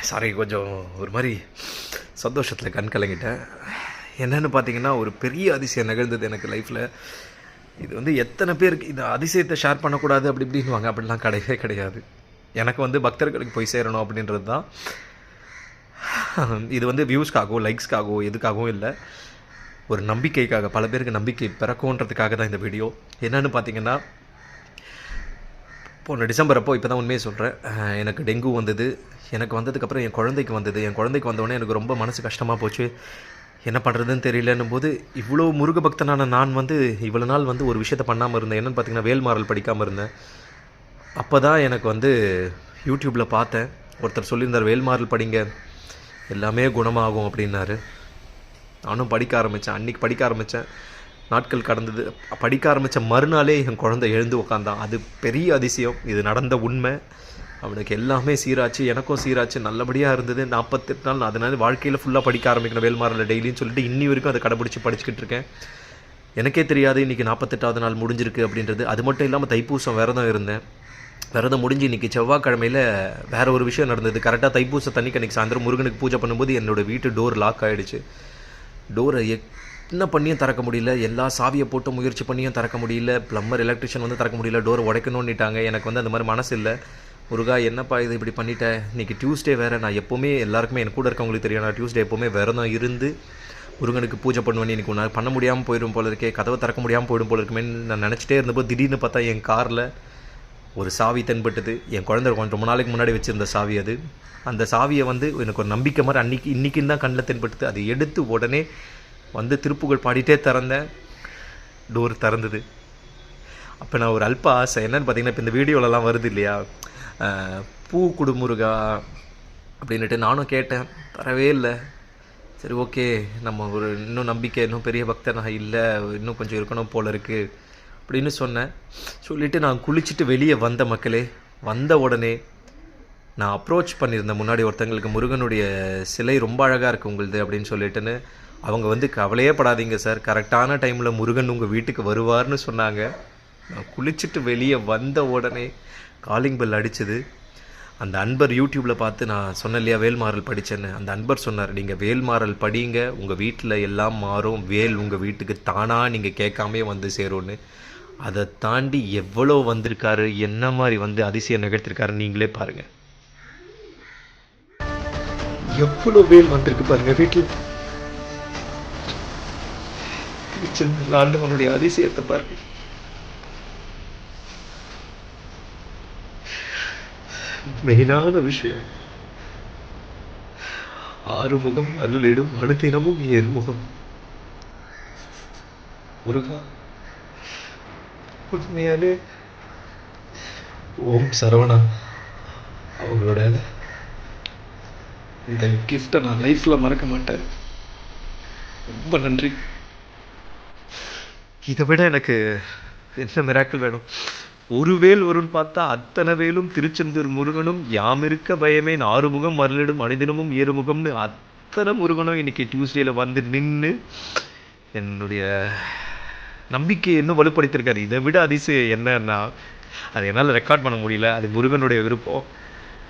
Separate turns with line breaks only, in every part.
Sorry, கொஞ்சம் ஒரு மாதிரி சந்தோஷத்தில் கண் கலங்கிட்டேன். என்னென்னு பார்த்தீங்கன்னா, ஒரு பெரிய அதிசயம் நிகழ்ந்தது எனக்கு லைஃப்பில். இது வந்து எத்தனை பேருக்கு இந்த அதிசயத்தை ஷேர் பண்ணக்கூடாது அப்படி இப்படின்வாங்க. அப்படிலாம் கிடையவே கிடையாது. எனக்கு வந்து பக்தர்களுக்கு போய் சேரணும் அப்படின்றது தான். இது வந்து வியூஸ்க்காகவோ லைக்ஸ்க்காகவோ எதுக்காகவும் இல்லை, ஒரு நம்பிக்கைக்காக, பல பேருக்கு நம்பிக்கை பிறக்கும்ன்றதுக்காக தான் இந்த வீடியோ. என்னென்னு பார்த்தீங்கன்னா, போன டிசம்பர் அப்போ இப்போ தான் உண்மையை சொல்கிறேன், எனக்கு டெங்கு வந்தது. எனக்கு வந்ததுக்கப்புறம் என் குழந்தைக்கு வந்தது. என் குழந்தைக்கு வந்தோடனே எனக்கு ரொம்ப மனசு கஷ்டமாக போச்சு. என்ன பண்ணுறதுன்னு தெரியலன்னும் போது, இவ்வளோ முருக பக்தனான நான் வந்து இவ்வளோ நாள் வந்து ஒரு விஷயத்தை பண்ணாமல் இருந்தேன். என்னென்னு பார்த்தீங்கன்னா, வேல்மாறல் படிக்காமல் இருந்தேன். அப்போ தான் எனக்கு வந்து யூடியூப்பில் பார்த்தேன், ஒருத்தர் சொல்லியிருந்தார், வேல்மாறல் படிங்க எல்லாமே குணமாகும் அப்படின்னாரு. நானும் படிக்க ஆரம்பித்தேன். அன்றைக்கி படிக்க ஆரம்பித்தேன். நாட்கள் கடந்தது. படிக்க ஆரம்பித்த மறுநாளே என் குழந்தை எழுந்து உட்காந்தான். அது பெரிய அதிசயம். இது நடந்த உண்மை. அவனுக்கு எல்லாமே சீராச்சு, எனக்கும் சீராச்சு, நல்லபடியாக இருந்தது. 48 நாள் நான் அதனால வாழ்க்கையில் ஃபுல்லாக படிக்க ஆரம்பிக்கணும் வேல்மாறலில் டெய்லின்னு சொல்லிட்டு இன்னி வரைக்கும் அதை கடைப்பிடிச்சி படிச்சுக்கிட்டு இருக்கேன். எனக்கே தெரியாது இன்றைக்கி 48வது நாள் முடிஞ்சிருக்கு அப்படின்றது. அது மட்டும் இல்லாமல் தைப்பூசம் விரதம் இருந்தேன். விரதம் முடிஞ்சு இன்றைக்கி செவ்வாய்க்கிழமையில் வேறு ஒரு விஷயம் நடந்தது. கரெக்டாக தைப்பூச தண்ணிக்கு அன்றைக்கி சாயந்தரம் முருகனுக்கு பூஜை பண்ணும்போது என்னோடய வீட்டு டோர் லாக் ஆகிடுச்சு. டோரை என்ன பண்ணியும் திறக்க முடியல. எல்லா சாவியை போட்டு முயற்சி பண்ணியும் திறக்க முடியல. ப்ளம்பர், எலக்ட்ரிஷியன் வந்து திறக்க முடியல. டோரை உடைக்கணும்னுட்டாங்க. எனக்கு வந்து அந்த மாதிரி மனசு இல்லை. முருகா, என்னப்பா இது இப்படி பண்ணிட்டேன். இன்றைக்கி டியூஸ்டே வேறு. நான் எப்போவுமே எல்லாருக்குமே என் கூட இருக்கவங்களுக்கு தெரியும், நான் டியூஸ்டே எப்போவுமே விரதம் இருந்து முருகனுக்கு பூஜை பண்ணுவேன். இன்றைக்கி ஒன்று பண்ண முடியாமல் போயிடும் போல இருக்கே, கதவை திறக்க முடியாமல் போயிடும் போல இருக்குமேன்னு நான் நினச்சிட்டே இருந்தபோது திடீர்னு பார்த்தா என் காரில் ஒரு சாவி தென்பட்டுது. என் குழந்தை கொஞ்சம் ரொம்ப நாளைக்கு முன்னாடி வச்சுருந்த சாவி அது. அந்த சாவியை வந்து எனக்கு ஒரு நம்பிக்கை மாதிரி இன்றைக்கின்னு தான் கண்ணில் தென்பட்டுது. அதை எடுத்து உடனே வந்து திருப்புகழ் பாடிட்டே திறந்தேன். டோர் திறந்தது. அப்போ நான் ஒரு அல்ப ஆசை என்னென்னு பார்த்தீங்கன்னா, இப்போ இந்த வீடியோலலாம் வருது இல்லையா, பூ கொடு முருகா அப்படின்ட்டு நானும் கேட்டேன். தரவே இல்லை. சரி, ஓகே, நம்ம ஒரு இன்னும் நம்பிக்கை, இன்னும் பெரிய பக்தர் நான் இல்லை, இன்னும் கொஞ்சம் இருக்கணும் போல் இருக்குது அப்படின்னு சொன்னேன். சொல்லிவிட்டு நான் குளிச்சுட்டு வெளியே வந்த மக்களே, வந்த உடனே நான் அப்ரோச் பண்ணியிருந்தேன் முன்னாடி ஒருத்தங்களுக்கு, முருகனுடைய சிலை ரொம்ப அழகாக இருக்குது உங்களுது அப்படின்னு சொல்லிட்டுன்னு. அவங்க வந்து கவலையே படாதீங்க சார், கரெக்டான டைமில் முருகன் உங்கள் வீட்டுக்கு வருவார்னு சொன்னாங்க. நான் குளிச்சுட்டு வெளியே வந்த உடனே காலிங் பெல் அடிச்சுது. அந்த அன்பர் யூடியூப்பில் பார்த்து, நான் சொன்னேன் இல்லையா வேல்மாறல் படித்தேன்னு, அந்த அன்பர் சொன்னார், நீங்கள் வேல்மாறல் படிங்க, உங்கள் வீட்டில் எல்லாம் மாறும், வேல் உங்கள் வீட்டுக்கு தானாக நீங்கள் கேட்காமே வந்து சேரும்னு. அதை தாண்டி எவ்வளோ வந்திருக்காரு, என்ன மாதிரி வந்து அதிசயம் நிகழ்த்திருக்காரு நீங்களே பாருங்கள். எவ்வளோ வேல் வந்திருக்கு பாருங்கள் வீட்டில். ஆண்டவனுடைய அதிசயத்தை பாருங்க. மெயினான விஷயம், ஆறுமுகம் அருளிடும் அனுதினமும் ஏறுமுகம். முருகா, உண்மையாலே ஓம் சரவணா அவங்களோட இந்த கிஃப்டை நான் லைஃப்பில் மறக்க மாட்டேன். ரொம்ப நன்றி. இதை விட எனக்கு என்ன மிராக்கிள் வேணும்? ஒரு வேல் வரும்னு பார்த்தா அத்தனை வேலும் திருச்செந்தூர் முருகனும், யாம் இருக்க பயமே ஆறுமுகம் அருளிடும் அனுதினமும் ஏறுமுகம்னு அத்தனை முருகனும் இன்னைக்கு டியூஸ்டேல வந்து நின்று என்னுடைய நம்பிக்கையை இன்னும் வலுப்படுத்தியிருக்காரு. இதை விட அதிசயம் என்னன்னா, அது என்னால் ரெக்கார்ட் பண்ண முடியல. அது முருகனுடைய விருப்பம்.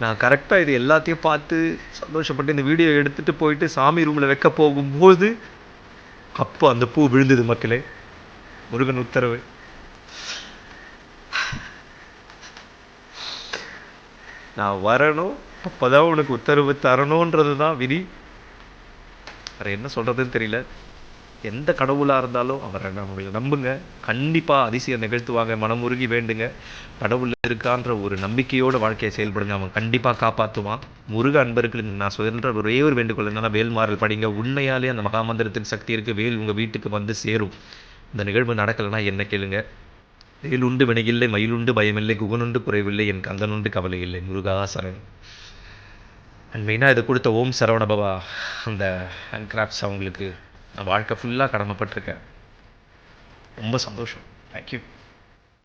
நான் கரெக்டாக இது எல்லாத்தையும் பார்த்து சந்தோஷப்பட்டு இந்த வீடியோ எடுத்துகிட்டு போயிட்டு சாமி ரூமில் வைக்க போகும்போது அப்போ அந்த பூ விழுந்தது மக்களே. முருகன் உத்தரவு. நான் வரணும், அப்போதான் உனக்கு உத்தரவு தரணுன்றது தான் விதி. வேறு என்ன சொல்கிறதுன்னு தெரியல. எந்த கடவுளாக இருந்தாலும் அவரை நம்புங்க, கண்டிப்பாக அதிசயம் நிகழ்த்துவாங்க. மனமுருகி வேண்டுங்க, கடவுள் இருக்கான்ற ஒரு நம்பிக்கையோட வாழ்க்கையை செயல்படுங்க, அவன் கண்டிப்பாக காப்பாற்றுவான். முருக அன்பருக்கு நான் சொல்கிற ஒரே ஒரு வேண்டுகோள் என்னன்னா, வேல்மாறல் படிங்க. உண்மையாலே அந்த மகாமந்திரத்தின் சக்தி இருக்குது. வேல் உங்கள் வீட்டுக்கு வந்து சேரும். இந்த நிகழ்வு நடக்கலைன்னா என்ன கேளுங்க. வேலுண்டு வினையில்லை, மயிலுண்டு பயமில்லை, குகனுண்டு குறைவில்லை, என் கந்தனுண்டு கவலை இல்லை. முருகா சரண். அண்ட் மெயினாக இதை கொடுத்த ஓம் சரவண பவா அந்த ஹேண்ட் கிராஃப்ட்ஸ் அவங்களுக்கு நான் வாழ்க்கை ஃபுல்லாக கடமைப்பட்டிருக்கேன். ரொம்ப சந்தோஷம். தேங்க்யூ.